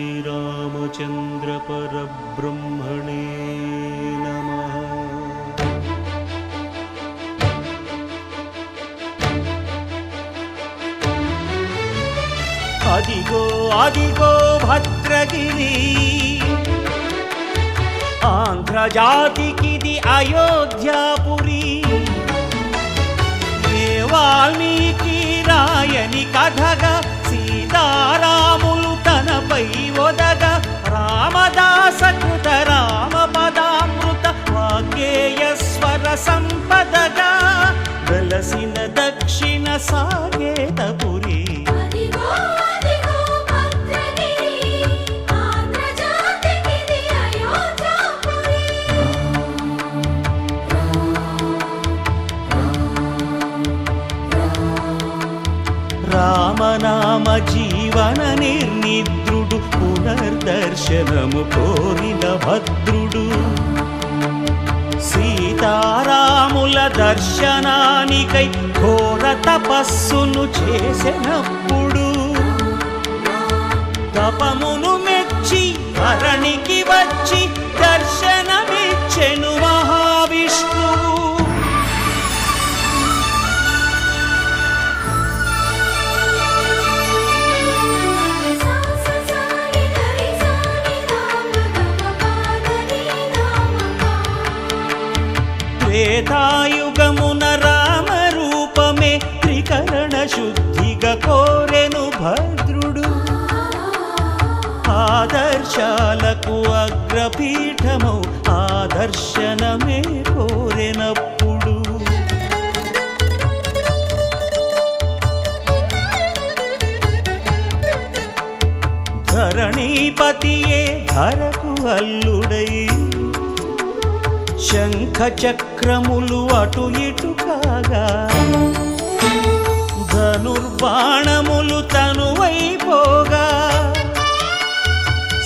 श्रीरामचंद्र परब्रह्मणे नमः। अदिगो अदिगो भद्रगिरि आंध्रजातिकिदि अयोध्यापुरी वाल्मीकि रायनि कथगा सीतारामुलु तनपै ओदग रामदास कृत रामपदामृत वाग्गेयस्वर संपदगा वेलसिन दक्षिण सागेतपुरी। రామనామ జీవన నిర్నిద్రుడు పునర్దర్శనము కోరిన భద్రుడు సీతారాముల దర్శనానికై ఘోర తపస్సును చేసినప్పుడు తపమును మెచ్చి ధరణికి వచ్చి దర్శనమిచ్చెను మహావిష్ణువు। త్రేతాయుగమున రామ రూపమే త్రికరణ శుద్ధిగా కోరెను భద్రుడు ఆదర్శాలకు అగ్రపీఠమౌ ఆదర్శనమే కోరెనప్పుడు ధరణీపతియే ధరకు అల్లుడై శంఖ చక్రములు అటు ఇటు కాగా ధనుర్బాణములు తనువైపోగా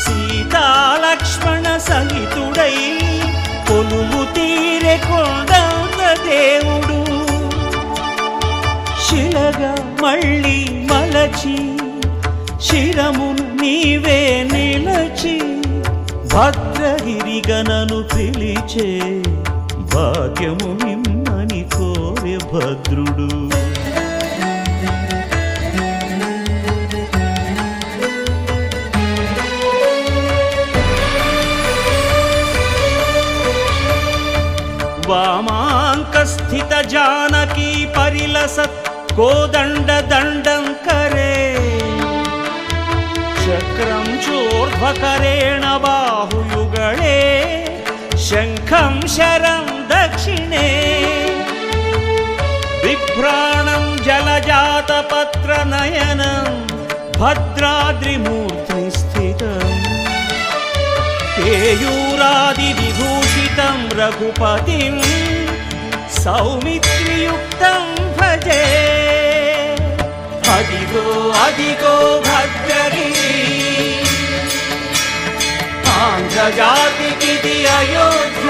సీతాలక్ష్మణ సహితుడై కొలువు తీరె కొండంత దేవుడు శిలగా మళ్ళీ మలచి శిరమును నీవే నిలచి భద్రగిరిగనను పిలిచే భాగ్యము నిమ్మని కోరె భద్రుడు। వామాంక స్థిత జానకీ పరిలసత్ కోదండ దండం కరే చక్రం చోర్ధ్వకరేణ బాహుయుగళే శంఖం శరం దక్షిణే బిభ్రాణం జలజాతపత్ర నయనం భద్రాద్రిమూర్తి స్థితం కేయూరాది విభూషితం రఘుపతిం సౌమిత్రియుక్తం భజే। అదిగో అదిగో భద్రగిరి ఆంధ్రజాతికిది అయోధ్య